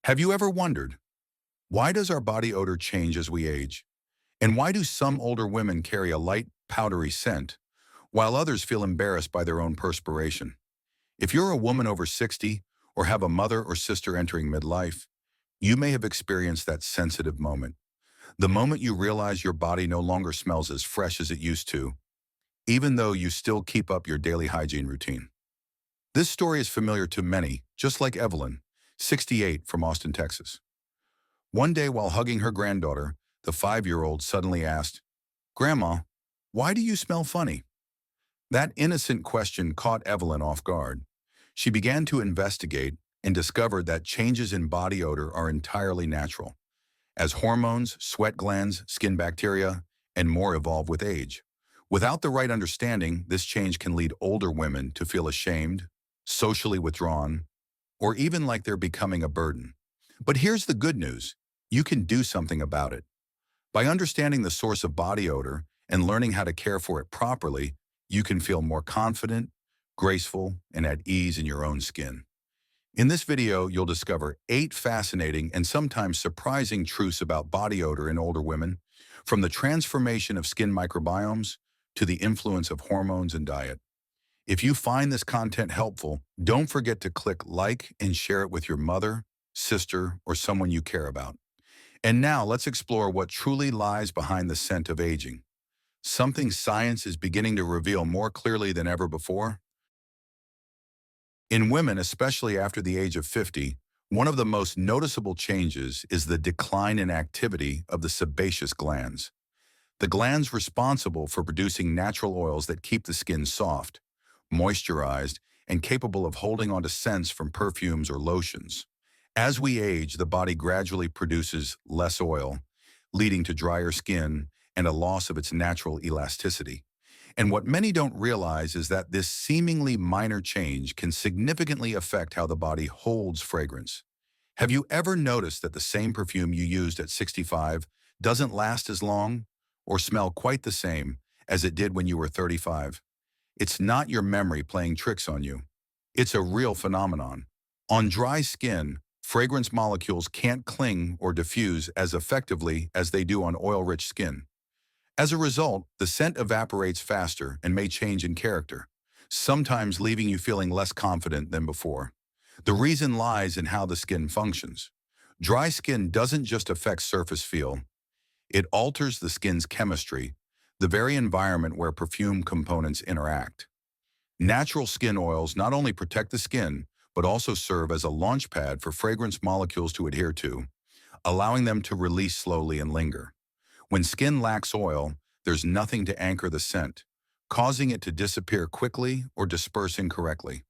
Have you ever wondered, why does our body odor change as we age? And why do some older women carry a light, powdery scent, while others feel embarrassed by their own perspiration? If you're a woman over 60 or have a mother or sister entering midlife, you may have experienced that sensitive moment. The moment you realize your body no longer smells as fresh as it used to, even though you still keep up your daily hygiene routine. This story is familiar to many, just like Evelyn, 68, from Austin, Texas. One day while hugging her granddaughter, the 5-year-old suddenly asked, "Grandma, why do you smell funny?" That innocent question caught Evelyn off guard. She began to investigate and discovered that changes in body odor are entirely natural, as hormones, sweat glands, skin bacteria, and more evolve with age. Without the right understanding, this change can lead older women to feel ashamed, socially withdrawn, or even like they're becoming a burden. But here's the good news. You can do something about it. By understanding the source of body odor and learning how to care for it properly, you can feel more confident, graceful, and at ease in your own skin. In this video, you'll discover 8 fascinating and sometimes surprising truths about body odor in older women, from the transformation of skin microbiomes to the influence of hormones and diet. If you find this content helpful, don't forget to click like and share it with your mother, sister, or someone you care about. And now let's explore what truly lies behind the scent of aging. Something science is beginning to reveal more clearly than ever before. In women, especially after the age of 50, one of the most noticeable changes is the decline in activity of the sebaceous glands. The glands responsible for producing natural oils that keep the skin soft, moisturized, and capable of holding onto scents from perfumes or lotions. As we age, the body gradually produces less oil, leading to drier skin and a loss of its natural elasticity. And what many don't realize is that this seemingly minor change can significantly affect how the body holds fragrance. Have you ever noticed that the same perfume you used at 65 doesn't last as long or smell quite the same as it did when you were 35? It's not your memory playing tricks on you. It's a real phenomenon. On dry skin, fragrance molecules can't cling or diffuse as effectively as they do on oil-rich skin. As a result, the scent evaporates faster and may change in character, sometimes leaving you feeling less confident than before. The reason lies in how the skin functions. Dry skin doesn't just affect surface feel, it alters the skin's chemistry, the very environment where perfume components interact. Natural skin oils not only protect the skin, but also serve as a launch pad for fragrance molecules to adhere to, allowing them to release slowly and linger. When skin lacks oil, there's nothing to anchor the scent, causing it to disappear quickly or disperse incorrectly.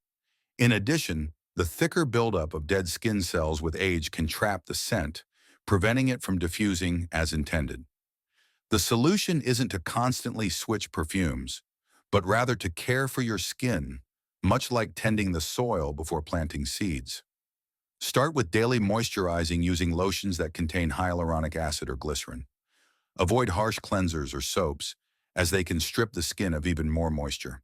In addition, the thicker buildup of dead skin cells with age can trap the scent, preventing it from diffusing as intended. The solution isn't to constantly switch perfumes, but rather to care for your skin, much like tending the soil before planting seeds. Start with daily moisturizing using lotions that contain hyaluronic acid or glycerin. Avoid harsh cleansers or soaps, as they can strip the skin of even more moisture.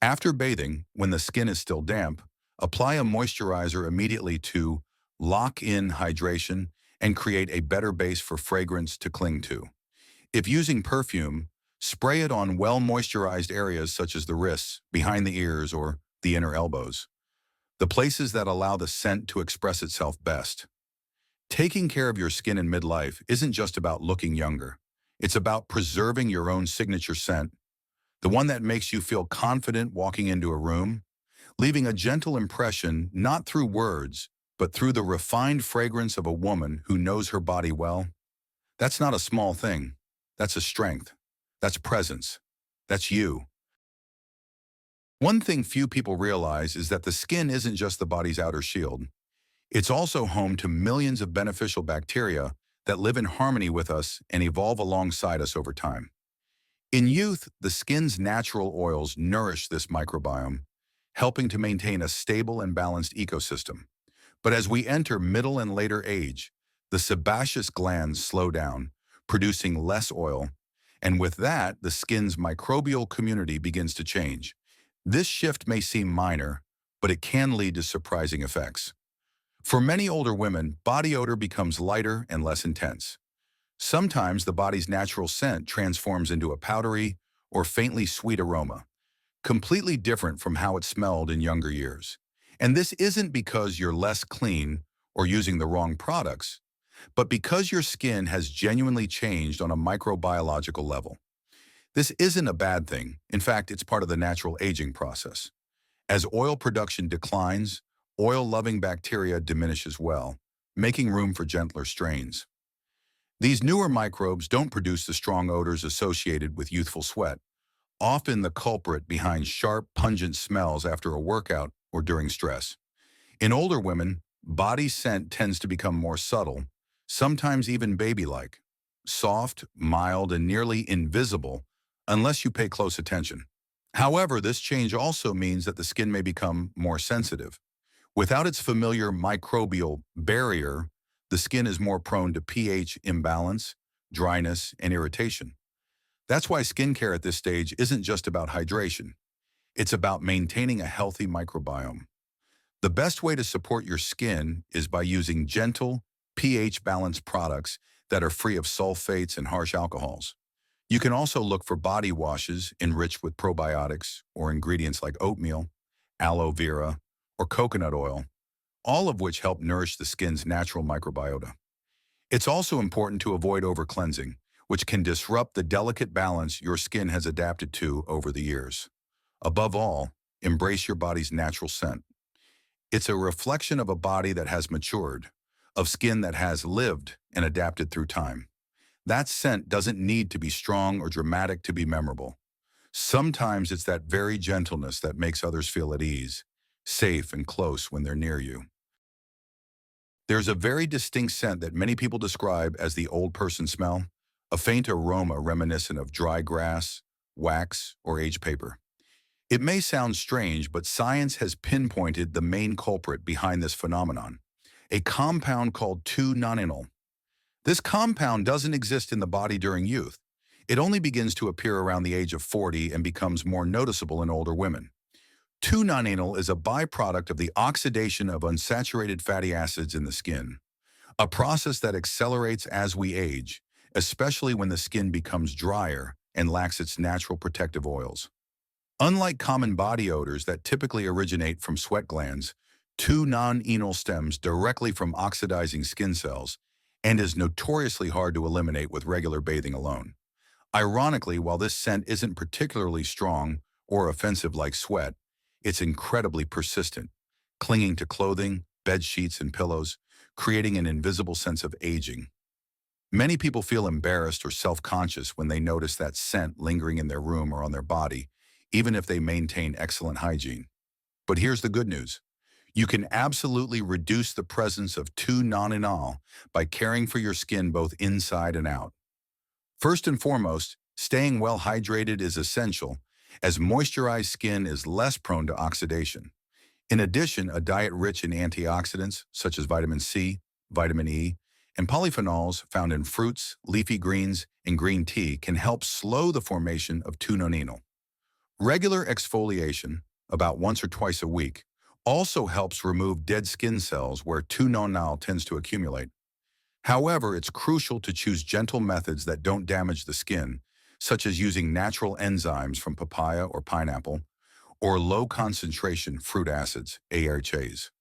After bathing, when the skin is still damp, apply a moisturizer immediately to lock in hydration and create a better base for fragrance to cling to. If using perfume, spray it on well-moisturized areas such as the wrists, behind the ears, or the inner elbows, the places that allow the scent to express itself best. Taking care of your skin in midlife isn't just about looking younger. It's about preserving your own signature scent, the one that makes you feel confident walking into a room, leaving a gentle impression not through words, but through the refined fragrance of a woman who knows her body well. That's not a small thing. That's a strength. That's presence. That's you. One thing few people realize is that the skin isn't just the body's outer shield. It's also home to millions of beneficial bacteria that live in harmony with us and evolve alongside us over time. In youth, the skin's natural oils nourish this microbiome, helping to maintain a stable and balanced ecosystem. But as we enter middle and later age, the sebaceous glands slow down, producing less oil, and with that, the skin's microbial community begins to change. This shift may seem minor, but it can lead to surprising effects. For many older women, body odor becomes lighter and less intense. Sometimes the body's natural scent transforms into a powdery or faintly sweet aroma, completely different from how it smelled in younger years. And this isn't because you're less clean or using the wrong products, but because your skin has genuinely changed on a microbiological level. This isn't a bad thing. In fact, it's part of the natural aging process. As oil production declines, oil-loving bacteria diminish as well, making room for gentler strains. These newer microbes don't produce the strong odors associated with youthful sweat, often the culprit behind sharp, pungent smells after a workout or during stress. In older women, body scent tends to become more subtle, sometimes even baby-like, soft, mild, and nearly invisible unless you pay close attention. However, this change also means that the skin may become more sensitive. Without its familiar microbial barrier, the skin is more prone to pH imbalance, dryness, and irritation. That's why skincare at this stage isn't just about hydration. It's about maintaining a healthy microbiome. The best way to support your skin is by using gentle, pH-balanced products that are free of sulfates and harsh alcohols. You can also look for body washes enriched with probiotics or ingredients like oatmeal, aloe vera, or coconut oil, all of which help nourish the skin's natural microbiota. It's also important to avoid over-cleansing, which can disrupt the delicate balance your skin has adapted to over the years. Above all, embrace your body's natural scent. It's a reflection of a body that has matured, of skin that has lived and adapted through time. That scent doesn't need to be strong or dramatic to be memorable. Sometimes it's that very gentleness that makes others feel at ease, safe and close when they're near you. There's a very distinct scent that many people describe as the old person smell, a faint aroma reminiscent of dry grass, wax, or aged paper. It may sound strange, but science has pinpointed the main culprit behind this phenomenon, a compound called 2-nonenal. This compound doesn't exist in the body during youth. It only begins to appear around the age of 40 and becomes more noticeable in older women. 2-nonenal is a byproduct of the oxidation of unsaturated fatty acids in the skin, a process that accelerates as we age, especially when the skin becomes drier and lacks its natural protective oils. Unlike common body odors that typically originate from sweat glands, 2-nonenal stems directly from oxidizing skin cells and is notoriously hard to eliminate with regular bathing alone. Ironically, while this scent isn't particularly strong or offensive like sweat, it's incredibly persistent, clinging to clothing, bed sheets, and pillows, creating an invisible sense of aging. Many people feel embarrassed or self-conscious when they notice that scent lingering in their room or on their body, even if they maintain excellent hygiene. But here's the good news. You can absolutely reduce the presence of 2-nonenal by caring for your skin both inside and out. First and foremost, staying well hydrated is essential, as moisturized skin is less prone to oxidation. In addition, a diet rich in antioxidants such as vitamin C, vitamin E, and polyphenols found in fruits, leafy greens, and green tea can help slow the formation of 2-nonenal. Regular exfoliation, about once or twice a week, also helps remove dead skin cells where 2-nonenal tends to accumulate. However, it's crucial to choose gentle methods that don't damage the skin, such as using natural enzymes from papaya or pineapple, or low-concentration fruit acids, AHAs.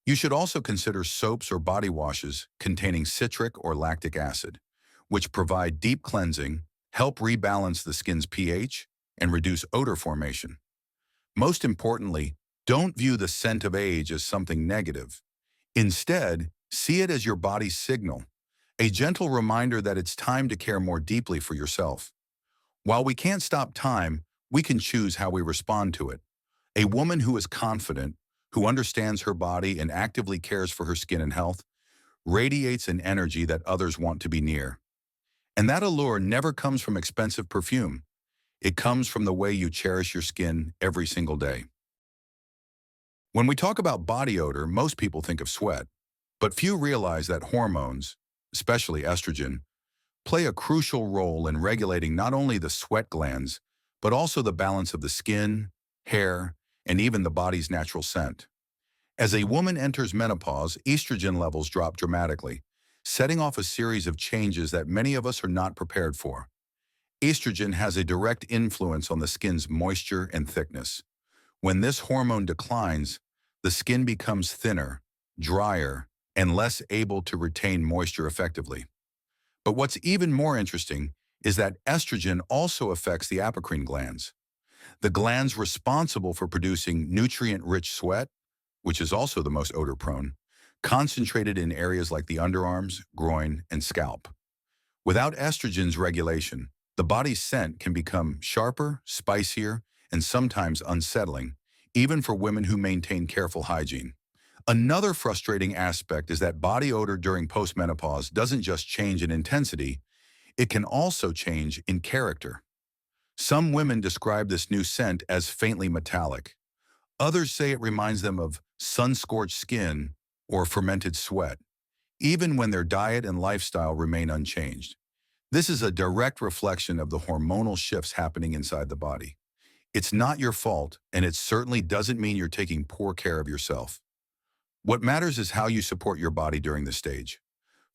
You should also consider soaps or body washes containing citric or lactic acid, which provide deep cleansing, help rebalance the skin's pH, and reduce odor formation. Most importantly, don't view the scent of age as something negative. Instead, see it as your body's signal, a gentle reminder that it's time to care more deeply for yourself. While we can't stop time, we can choose how we respond to it. A woman who is confident, who understands her body and actively cares for her skin and health, radiates an energy that others want to be near. And that allure never comes from expensive perfume. It comes from the way you cherish your skin every single day. When we talk about body odor, most people think of sweat, but few realize that hormones, especially estrogen, play a crucial role in regulating not only the sweat glands, but also the balance of the skin, hair, and even the body's natural scent. As a woman enters menopause, estrogen levels drop dramatically, setting off a series of changes that many of us are not prepared for. Estrogen has a direct influence on the skin's moisture and thickness. When this hormone declines, the skin becomes thinner, drier, and less able to retain moisture effectively. But what's even more interesting is that estrogen also affects the apocrine glands, the glands responsible for producing nutrient-rich sweat, which is also the most odor-prone, concentrated in areas like the underarms, groin, and scalp. Without estrogen's regulation, the body's scent can become sharper, spicier, and sometimes unsettling, even for women who maintain careful hygiene. Another frustrating aspect is that body odor during postmenopause doesn't just change in intensity, it can also change in character. Some women describe this new scent as faintly metallic. Others say it reminds them of sun-scorched skin or fermented sweat, even when their diet and lifestyle remain unchanged. This is a direct reflection of the hormonal shifts happening inside the body. It's not your fault, and it certainly doesn't mean you're taking poor care of yourself. What matters is how you support your body during this stage.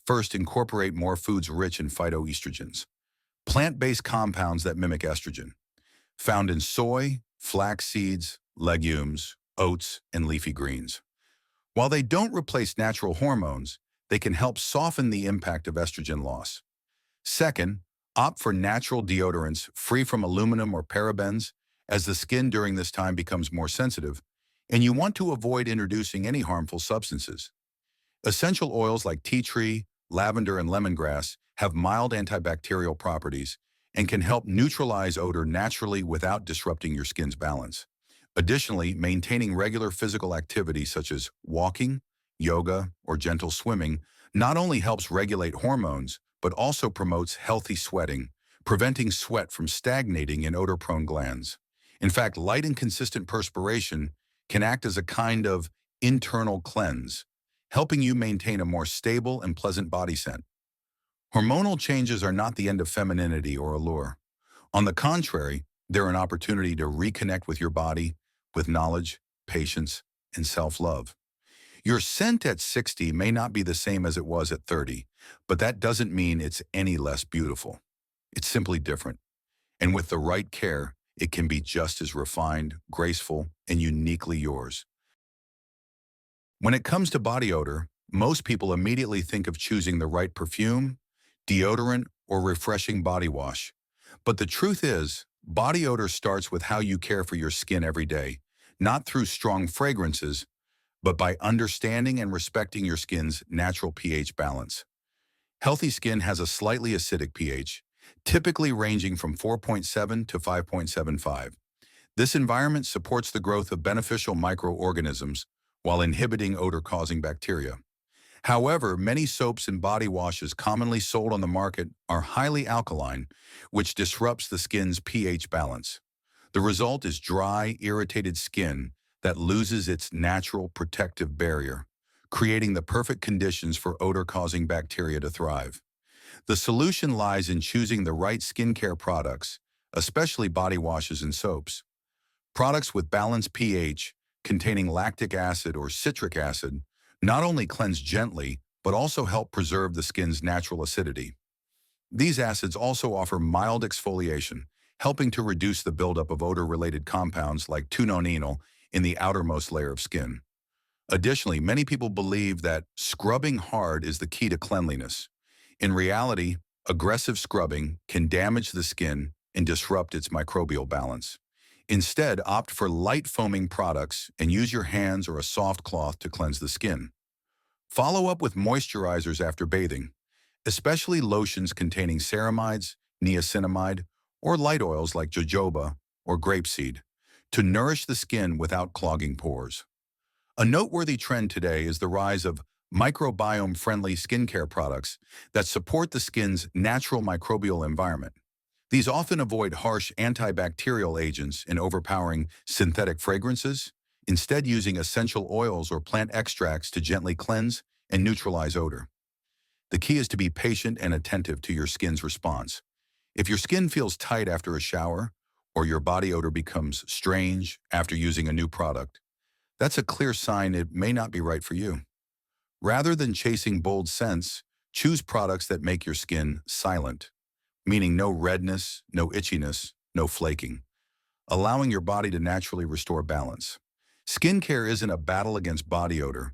First, incorporate more foods rich in phytoestrogens, plant-based compounds that mimic estrogen, found in soy, flax seeds, legumes, oats, and leafy greens. While they don't replace natural hormones, they can help soften the impact of estrogen loss. Second, opt for natural deodorants free from aluminum or parabens, as the skin during this time becomes more sensitive, and you want to avoid introducing any harmful substances. Essential oils like tea tree, lavender, and lemongrass have mild antibacterial properties and can help neutralize odor naturally without disrupting your skin's balance. Additionally, maintaining regular physical activity such as walking, yoga, or gentle swimming not only helps regulate hormones, but also promotes healthy sweating, preventing sweat from stagnating in odor-prone glands. In fact, light and consistent perspiration can act as a kind of internal cleanse, helping you maintain a more stable and pleasant body scent. Hormonal changes are not the end of femininity or allure. On the contrary, they're an opportunity to reconnect with your body with knowledge, patience, and self-love. Your scent at 60 may not be the same as it was at 30, but that doesn't mean it's any less beautiful. It's simply different. And with the right care, it can be just as refined, graceful, and uniquely yours. When it comes to body odor, most people immediately think of choosing the right perfume, deodorant, or refreshing body wash. But the truth is, body odor starts with how you care for your skin every day, not through strong fragrances, but by understanding and respecting your skin's natural pH balance. Healthy skin has a slightly acidic pH, typically ranging from 4.7 to 5.75. This environment supports the growth of beneficial microorganisms while inhibiting odor-causing bacteria. However, many soaps and body washes commonly sold on the market are highly alkaline, which disrupts the skin's pH balance. The result is dry, irritated skin that loses its natural protective barrier, creating the perfect conditions for odor-causing bacteria to thrive. The solution lies in choosing the right skincare products, especially body washes and soaps. Products with balanced pH, containing lactic acid or citric acid, not only cleanse gently, but also help preserve the skin's natural acidity. These acids also offer mild exfoliation, helping to reduce the buildup of odor-related compounds like nonenal in the outermost layer of skin. Additionally, many people believe that scrubbing hard is the key to cleanliness. In reality, aggressive scrubbing can damage the skin and disrupt its microbial balance. Instead, opt for light foaming products and use your hands or a soft cloth to cleanse the skin. Follow up with moisturizers after bathing, especially lotions containing ceramides, niacinamide, or light oils like jojoba or grapeseed, to nourish the skin without clogging pores. A noteworthy trend today is the rise of microbiome-friendly skincare products that support the skin's natural microbial environment. These often avoid harsh antibacterial agents and overpowering synthetic fragrances, instead using essential oils or plant extracts to gently cleanse and neutralize odor. The key is to be patient and attentive to your skin's response. If your skin feels tight after a shower, or your body odor becomes strange after using a new product, That's a clear sign it may not be right for you. Rather than chasing bold scents, choose products that make your skin silent, meaning no redness, no itchiness, no flaking, allowing your body to naturally restore balance. Skincare isn't a battle against body odor,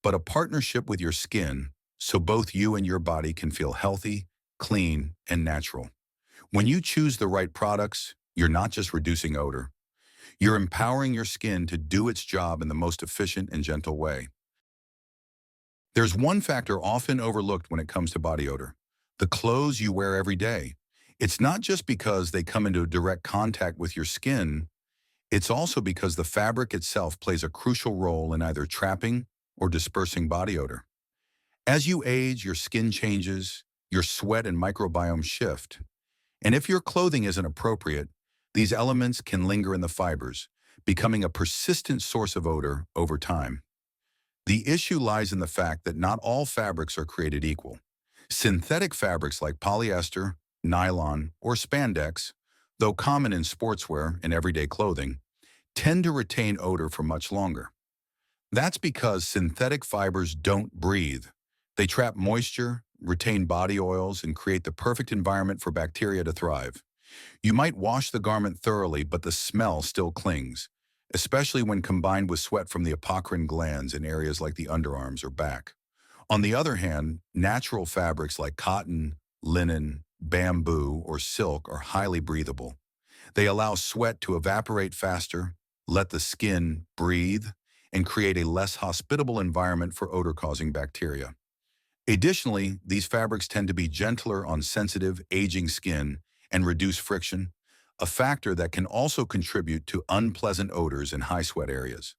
but a partnership with your skin so both you and your body can feel healthy, clean, and natural. When you choose the right products, you're not just reducing odor, you're empowering your skin to do its job in the most efficient and gentle way. There's one factor often overlooked when it comes to body odor: the clothes you wear every day. It's not just because they come into direct contact with your skin, it's also because the fabric itself plays a crucial role in either trapping or dispersing body odor. As you age, your skin changes, your sweat and microbiome shift. And if your clothing isn't appropriate, these elements can linger in the fibers, becoming a persistent source of odor over time. The issue lies in the fact that not all fabrics are created equal. Synthetic fabrics like polyester, nylon, or spandex, though common in sportswear and everyday clothing, tend to retain odor for much longer. That's because synthetic fibers don't breathe. They trap moisture, retain body oils, and create the perfect environment for bacteria to thrive. You might wash the garment thoroughly, but the smell still clings, especially when combined with sweat from the apocrine glands in areas like the underarms or back. On the other hand, natural fabrics like cotton, linen, bamboo, or silk are highly breathable. They allow sweat to evaporate faster, let the skin breathe, and create a less hospitable environment for odor-causing bacteria. Additionally, these fabrics tend to be gentler on sensitive, aging skin and reduce friction, a factor that can also contribute to unpleasant odors in high sweat areas.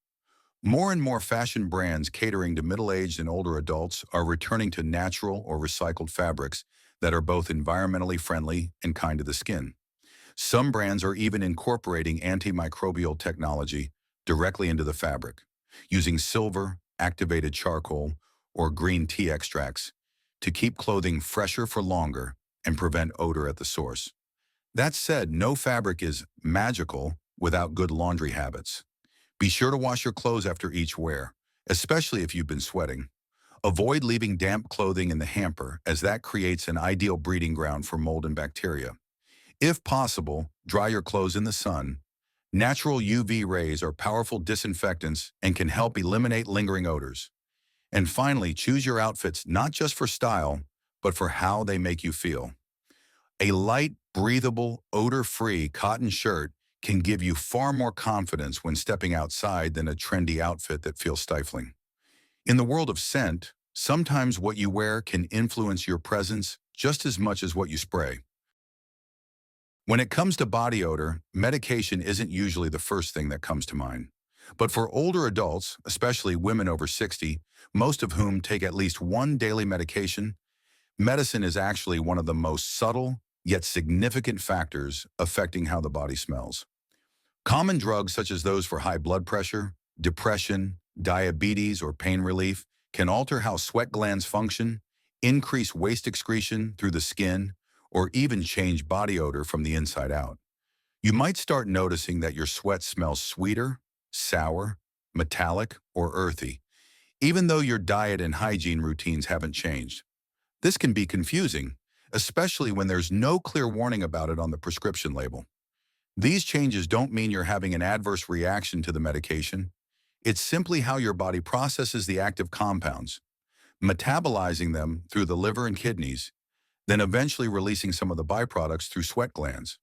More and more fashion brands catering to middle-aged and older adults are returning to natural or recycled fabrics that are both environmentally friendly and kind to the skin. Some brands are even incorporating antimicrobial technology directly into the fabric, using silver, activated charcoal, or green tea extracts to keep clothing fresher for longer and prevent odor at the source. That said, no fabric is magical without good laundry habits. Be sure to wash your clothes after each wear, especially if you've been sweating. Avoid leaving damp clothing in the hamper, as that creates an ideal breeding ground for mold and bacteria. If possible, dry your clothes in the sun. Natural UV rays are powerful disinfectants and can help eliminate lingering odors. And finally, choose your outfits not just for style, but for how they make you feel. A light, breathable, odor-free cotton shirt can give you far more confidence when stepping outside than a trendy outfit that feels stifling. In the world of scent, sometimes what you wear can influence your presence just as much as what you spray. When it comes to body odor, medication isn't usually the first thing that comes to mind. But for older adults, especially women over 60, most of whom take at least one daily medication, medicine is actually one of the most subtle, yet significant factors affecting how the body smells. Common drugs such as those for high blood pressure, depression, diabetes, or pain relief can alter how sweat glands function, increase waste excretion through the skin, or even change body odor from the inside out. You might start noticing that your sweat smells sweeter, sour, metallic, or earthy, even though your diet and hygiene routines haven't changed. This can be confusing, especially when there's no clear warning about it on the prescription label. These changes don't mean you're having an adverse reaction to the medication. It's simply how your body processes the active compounds, metabolizing them through the liver and kidneys, then eventually releasing some of the byproducts through sweat glands.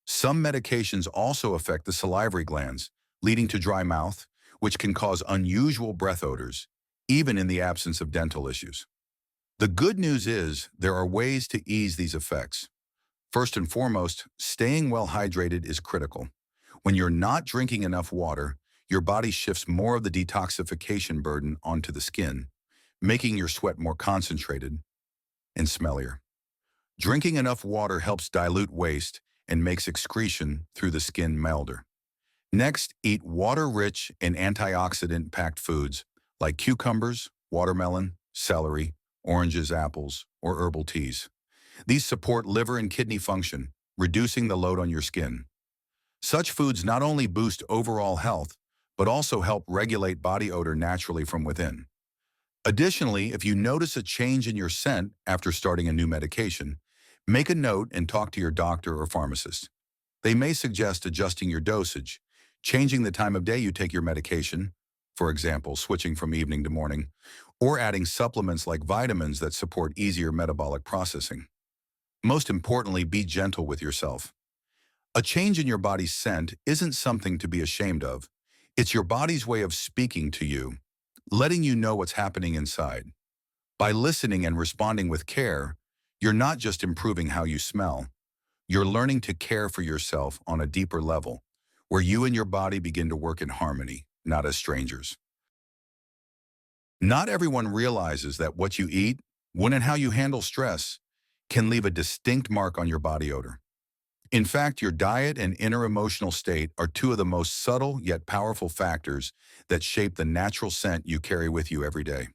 Some medications also affect the salivary glands, leading to dry mouth, which can cause unusual breath odors, even in the absence of dental issues. The good news is there are ways to ease these effects. First and foremost, staying well hydrated is critical. When you're not drinking enough water, your body shifts more of the detoxification burden onto the skin, making your sweat more concentrated and smellier. Drinking enough water helps dilute waste and makes excretion through the skin milder. Next, eat water-rich and antioxidant-packed foods like cucumbers, watermelon, celery, oranges, apples, or herbal teas. These support liver and kidney function, reducing the load on your skin. Such foods not only boost overall health, but also help regulate body odor naturally from within. Additionally, if you notice a change in your scent after starting a new medication, make a note and talk to your doctor or pharmacist. They may suggest adjusting your dosage, changing the time of day you take your medication, for example, switching from evening to morning, or adding supplements like vitamins that support easier metabolic processing. Most importantly, be gentle with yourself. A change in your body's scent isn't something to be ashamed of. It's your body's way of speaking to you, letting you know what's happening inside. By listening and responding with care, you're not just improving how you smell, you're learning to care for yourself on a deeper level, where you and your body begin to work in harmony, not as strangers. Not everyone realizes that what you eat, when and how you handle stress, can leave a distinct mark on your body odor. In fact, your diet and inner emotional state are two of the most subtle yet powerful factors that shape the natural scent you carry with you every day.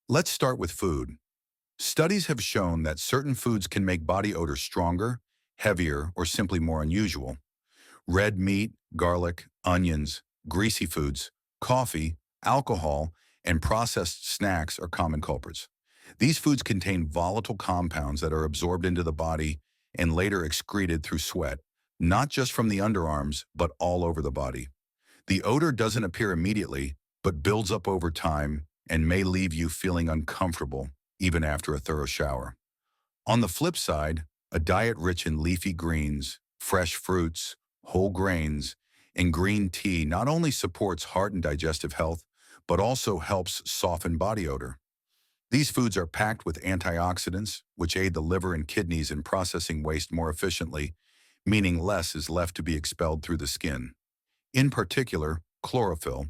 Let's start with food. Studies have shown that certain foods can make body odor stronger, heavier, or simply more unusual. Red meat, garlic, onions, greasy foods, coffee, alcohol, and processed snacks are common culprits. These foods contain volatile compounds that are absorbed into the body and later excreted through sweat, not just from the underarms, but all over the body. The odor doesn't appear immediately, but builds up over time and may leave you feeling uncomfortable even after a thorough shower. On the flip side, a diet rich in leafy greens, fresh fruits, whole grains, and green tea not only supports heart and digestive health, but also helps soften body odor. These foods are packed with antioxidants, which aid the liver and kidneys in processing waste more efficiently, meaning less is left to be expelled through the skin. In particular, chlorophyll,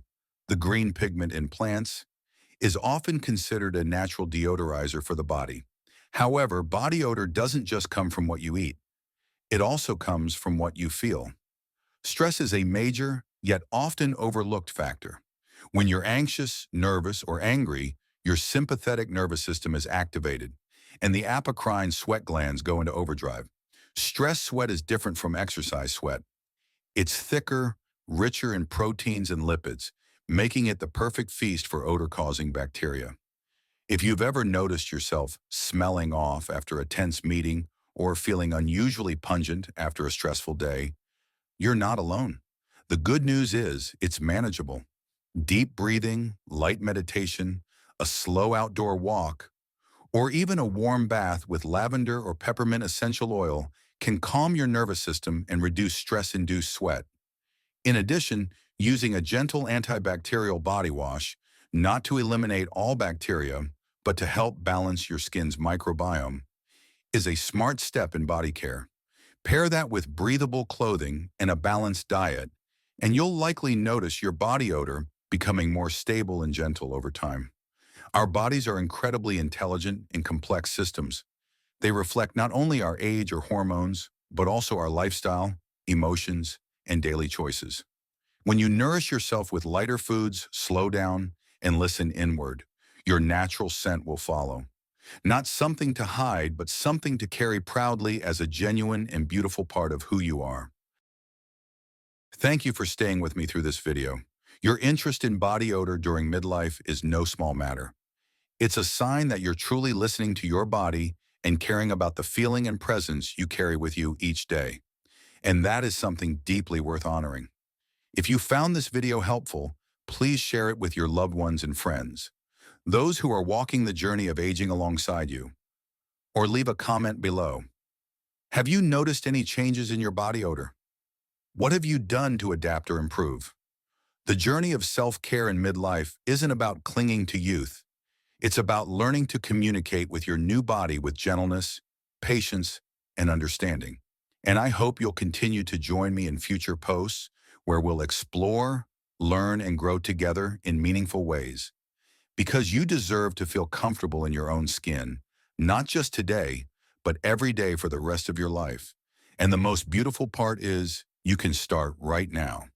the green pigment in plants, is often considered a natural deodorizer for the body. However, body odor doesn't just come from what you eat. It also comes from what you feel. Stress is a major, yet often overlooked factor. When you're anxious, nervous, or angry, your sympathetic nervous system is activated, and the apocrine sweat glands go into overdrive. Stress sweat is different from exercise sweat. It's thicker, richer in proteins and lipids, making it the perfect feast for odor-causing bacteria. If you've ever noticed yourself smelling off after a tense meeting or feeling unusually pungent after a stressful day, you're not alone. The good news is it's manageable. Deep breathing, light meditation, a slow outdoor walk, or even a warm bath with lavender or peppermint essential oil can calm your nervous system and reduce stress-induced sweat. In addition, using a gentle antibacterial body wash, not to eliminate all bacteria, but to help balance your skin's microbiome, is a smart step in body care. Pair that with breathable clothing and a balanced diet, and you'll likely notice your body odor becoming more stable and gentle over time. Our bodies are incredibly intelligent and complex systems. They reflect not only our age or hormones, but also our lifestyle, emotions, and daily choices. When you nourish yourself with lighter foods, slow down, and listen inward, your natural scent will follow. Not something to hide, but something to carry proudly as a genuine and beautiful part of who you are. Thank you for staying with me through this video. Your interest in body odor during midlife is no small matter. It's a sign that you're truly listening to your body and caring about the feeling and presence you carry with you each day. And that is something deeply worth honoring. If you found this video helpful, please share it with your loved ones and friends, those who are walking the journey of aging alongside you, or leave a comment below. Have you noticed any changes in your body odor? What have you done to adapt or improve? The journey of self-care in midlife isn't about clinging to youth. It's about learning to communicate with your new body with gentleness, patience, and understanding. And I hope you'll continue to join me in future posts where we'll explore, learn, and grow together in meaningful ways. Because you deserve to feel comfortable in your own skin, not just today, but every day for the rest of your life. And the most beautiful part is you can start right now.